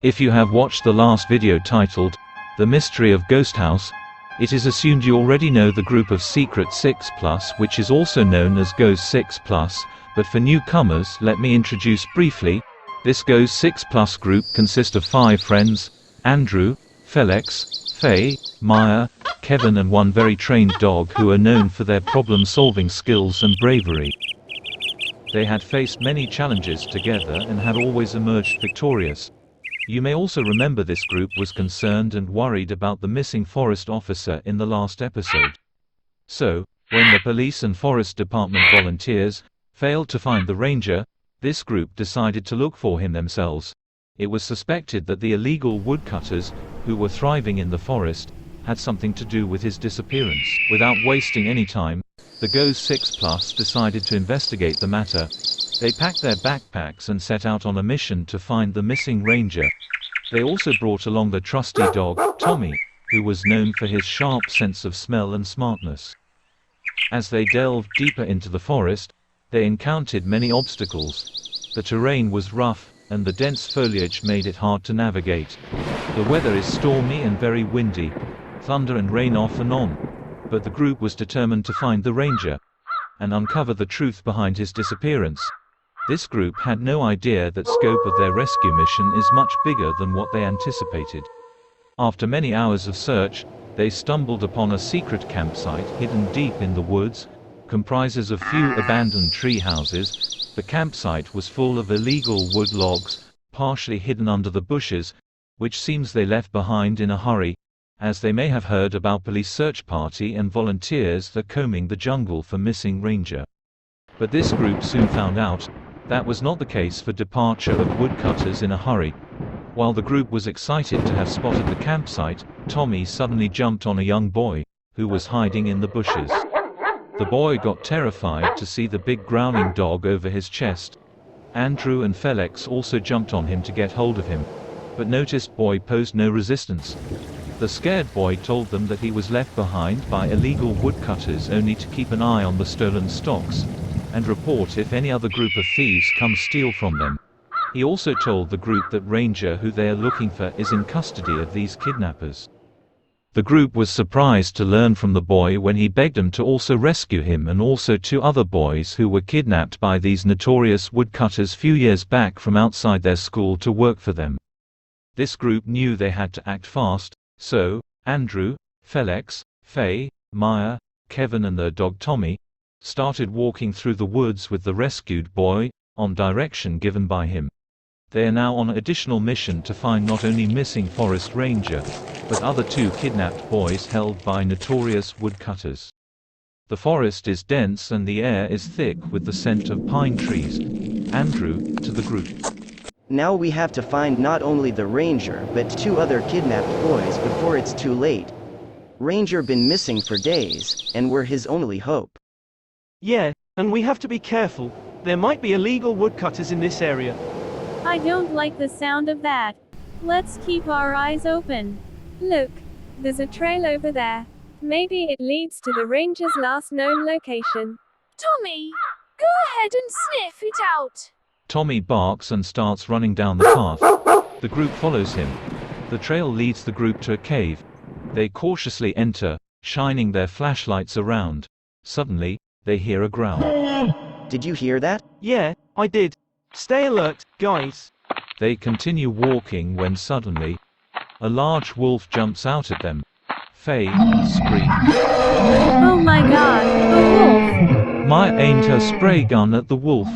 If you have watched the last video titled, The Mystery of Ghost House, it is assumed you already know the group of Secret 6+, which is also known as Ghost 6+, but for newcomers let me introduce briefly. This Ghost 6+ group consists of 5 friends: Andrew, Felex, Faye, Maya, Kevin and one very trained dog who are known for their problem-solving skills and bravery. They had faced many challenges together and had always emerged victorious. You may also remember this group was concerned and worried about the missing forest officer in the last episode. So, when the police and forest department volunteers failed to find the ranger, this group decided to look for him themselves. It was suspected that the illegal woodcutters, who were thriving in the forest, had something to do with his disappearance. Without wasting any time, the Ghost 6+ decided to investigate the matter. They packed their backpacks and set out on a mission to find the missing ranger. They also brought along the trusty dog, Tommy, who was known for his sharp sense of smell and smartness. As they delved deeper into the forest, they encountered many obstacles. The terrain was rough, and the dense foliage made it hard to navigate. The weather is stormy and very windy. Thunder and rain off and on. But the group was determined to find the ranger and uncover the truth behind his disappearance. This group had no idea that scope of their rescue mission is much bigger than what they anticipated. After many hours of search, they stumbled upon a secret campsite hidden deep in the woods, comprises of few abandoned tree houses. The campsite was full of illegal wood logs, partially hidden under the bushes, which seems they left behind in a hurry, as they may have heard about police search party and volunteers that combing the jungle for missing ranger. But this group soon found out that was not the case for departure of woodcutters in a hurry. While the group was excited to have spotted the campsite, Tommy suddenly jumped on a young boy, who was hiding in the bushes. The boy got terrified to see the big growling dog over his chest. Andrew and Felex also jumped on him to get hold of him, but noticed boy posed no resistance. The scared boy told them that he was left behind by illegal woodcutters only to keep an eye on the stolen stocks, and report if any other group of thieves come steal from them. He also told the group that ranger who they are looking for is in custody of these kidnappers. The group was surprised to learn from the boy when he begged them to also rescue him and also 2 other boys who were kidnapped by these notorious woodcutters few years back from outside their school to work for them. This group knew they had to act fast, so Andrew, Felex, Faye, Maya, Kevin and their dog Tommy started walking through the woods with the rescued boy, on direction given by him. They are now on an additional mission to find not only missing forest ranger, but other 2 kidnapped boys held by notorious woodcutters. The forest is dense and the air is thick with the scent of pine trees. Andrew, to the group. Now we have to find not only the ranger but 2 other kidnapped boys before it's too late. Ranger been missing for days, and we're his only hope. Yeah, and we have to be careful. There might be illegal woodcutters in this area. I don't like the sound of that. Let's keep our eyes open. Look, there's a trail over there. Maybe it leads to the ranger's last known location. Tommy, go ahead and sniff it out. Tommy barks and starts running down the path. The group follows him. The trail leads the group to a cave. They cautiously enter, shining their flashlights around. Suddenly, they hear a growl. Did you hear that? Yeah, I did. Stay alert, guys. They continue walking when suddenly, a large wolf jumps out at them. Faye screams. Oh my god, a wolf! Maya aimed her spray gun at the wolf.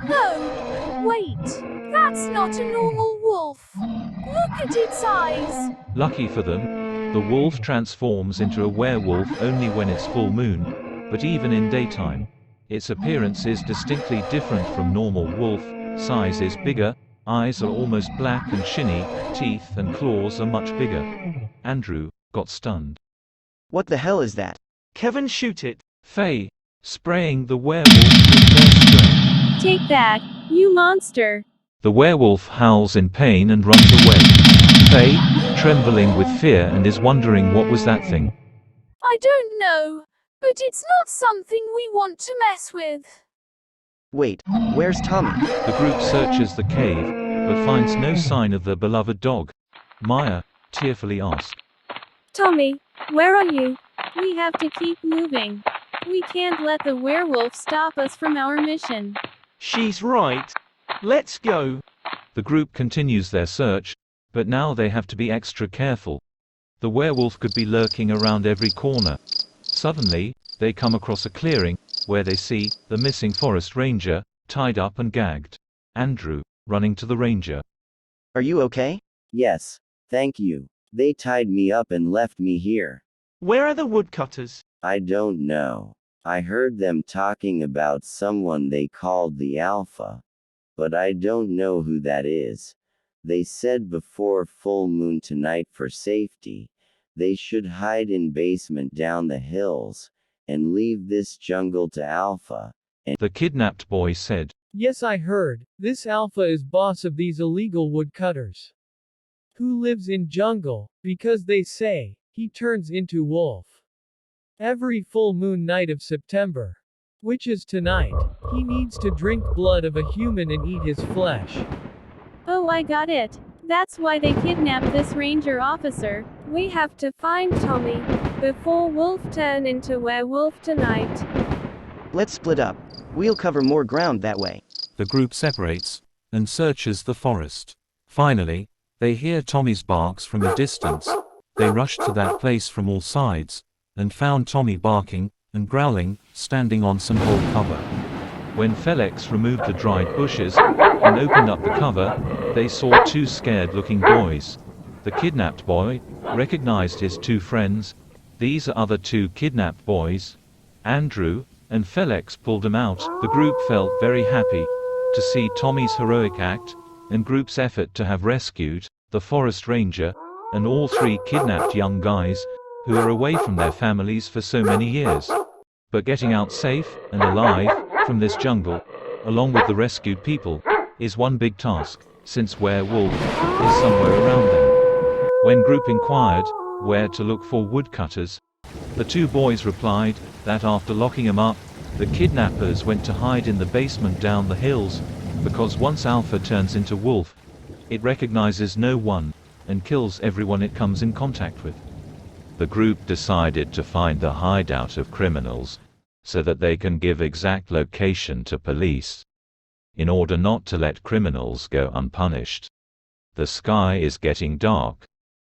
No, wait, that's not a normal wolf. Look at its eyes. Lucky for them, the wolf transforms into a werewolf only when it's full moon, but even in daytime, its appearance is distinctly different from normal wolf. Size is bigger, eyes are almost black and shiny, teeth and claws are much bigger. Andrew got stunned. What the hell is that? Kevin, shoot it. Faye, spraying the werewolf with their spray. Take that, you monster! The werewolf howls in pain and runs away. Faye, trembling with fear and is wondering what was that thing. I don't know, but it's not something we want to mess with. Wait, where's Tommy? The group searches the cave, but finds no sign of their beloved dog. Maya tearfully asks, Tommy, where are you? We have to keep moving. We can't let the werewolf stop us from our mission. She's right. Let's go. The group continues their search, but now they have to be extra careful. The werewolf could be lurking around every corner. Suddenly, they come across a clearing, where they see the missing forest ranger, tied up and gagged. Andrew, running to the ranger. Are you okay? Yes, thank you. They tied me up and left me here. Where are the woodcutters? I don't know. I heard them talking about someone they called the Alpha. But I don't know who that is. They said before full moon tonight for safety, they should hide in basement down the hills, and leave this jungle to Alpha. The kidnapped boy said, Yes, I heard. This Alpha is boss of these illegal woodcutters. Who lives in jungle, because they say, he turns into wolf. Every full moon night of September. Which is tonight. He needs to drink blood of a human and eat his flesh. Oh, I got it. That's why they kidnapped this ranger officer. We have to find Tommy before Wolf turn into werewolf tonight. Let's split up. We'll cover more ground that way. The group separates and searches the forest. Finally, they hear Tommy's barks from a distance. They rush to that place from all sides and found Tommy barking and growling, standing on some old cover. When Felex removed the dried bushes and opened up the cover, they saw two scared-looking boys. The kidnapped boy recognized his two friends. These are other two kidnapped boys. Andrew and Felex pulled them out. The group felt very happy to see Tommy's heroic act and group's effort to have rescued the forest ranger and all three kidnapped young guys who are away from their families for so many years. But getting out safe and alive from this jungle, along with the rescued people, is one big task, since werewolf is somewhere around them. When group inquired where to look for woodcutters, the two boys replied that after locking them up, the kidnappers went to hide in the basement down the hills, because once Alpha turns into wolf, it recognizes no one and kills everyone it comes in contact with. The group decided to find the hideout of criminals, so that they can give exact location to police, in order not to let criminals go unpunished. The sky is getting dark.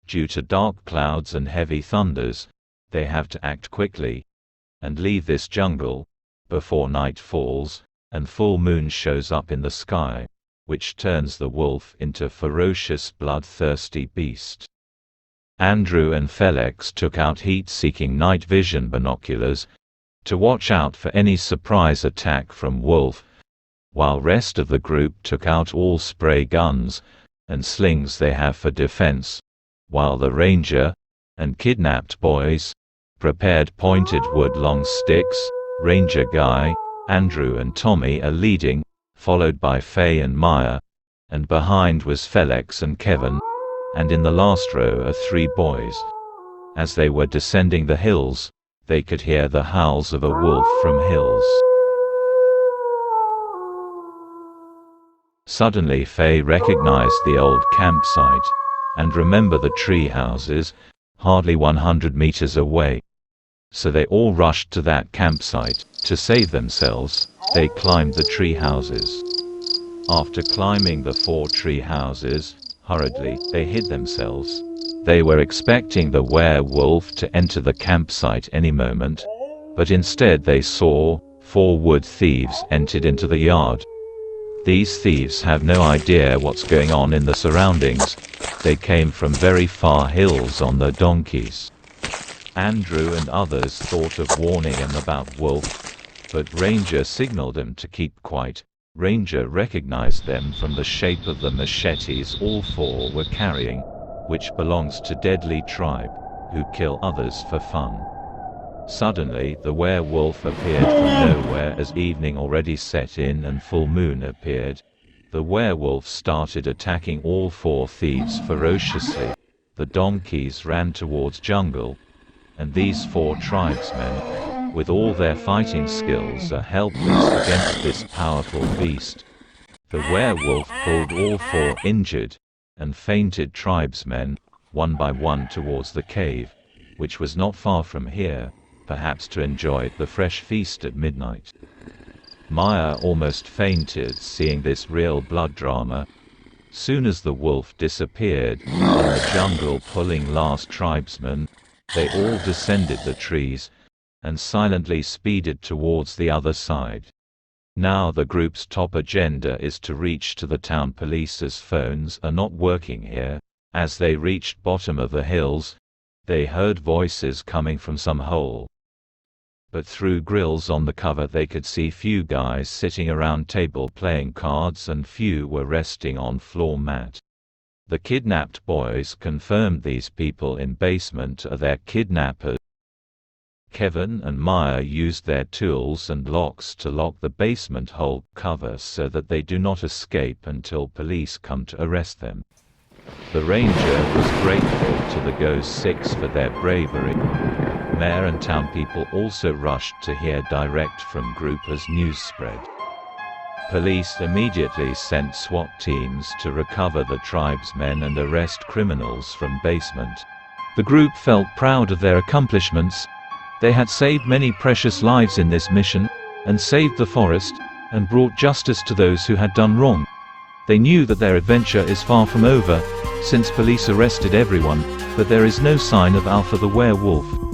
Due to dark clouds and heavy thunders, they have to act quickly and leave this jungle before night falls and full moon shows up in the sky, which turns the wolf into a ferocious bloodthirsty beast. Andrew and Felex took out heat-seeking night vision binoculars to watch out for any surprise attack from wolf, while rest of the group took out all spray guns and slings they have for defense, while the ranger and kidnapped boys prepared pointed wood-long sticks. Ranger Guy, Andrew and Tommy are leading, followed by Faye and Maya, and behind was Felex and Kevin, and in the last row are three boys. As they were descending the hills, they could hear the howls of a wolf from hills. Suddenly Faye recognized the old campsite, and remembered the tree houses, hardly 100 meters away. So they all rushed to that campsite. To save themselves, they climbed the tree houses. After climbing the 4 tree houses, hurriedly, they hid themselves. They were expecting the werewolf to enter the campsite any moment, but instead they saw 4 wood thieves entered into the yard. These thieves have no idea what's going on in the surroundings. They came from very far hills on their donkeys. Andrew and others thought of warning them about wolf, but Ranger signaled them to keep quiet. Ranger recognized them from the shape of the machetes all 4 were carrying, which belongs to deadly tribe, who kill others for fun. Suddenly the werewolf appeared from nowhere as evening already set in and full moon appeared. The werewolf started attacking all 4 thieves ferociously. The donkeys ran towards jungle, and these 4 tribesmen, with all their fighting skills, are helpless against this powerful beast. The werewolf pulled all 4 injured and fainted tribesmen, one by one towards the cave, which was not far from here, perhaps to enjoy the fresh feast at midnight. Maya almost fainted seeing this real blood drama. Soon as the wolf disappeared in the jungle pulling last tribesmen, they all descended the trees and silently speeded towards the other side. Now the group's top agenda is to reach to the town police as phones are not working here. As they reached bottom of the hills, they heard voices coming from some hole. But through grills on the cover they could see few guys sitting around table playing cards and few were resting on floor mat. The kidnapped boys confirmed these people in basement are their kidnappers. Kevin and Maya used their tools and locks to lock the basement hole cover so that they do not escape until police come to arrest them. The ranger was grateful to the Ghost Six for their bravery. Mayor and townspeople also rushed to hear direct from group as news spread. Police immediately sent SWAT teams to recover the tribesmen and arrest criminals from basement. The group felt proud of their accomplishments. They had saved many precious lives in this mission, and saved the forest, and brought justice to those who had done wrong. They knew that their adventure is far from over, since police arrested everyone, but there is no sign of Alpha the werewolf.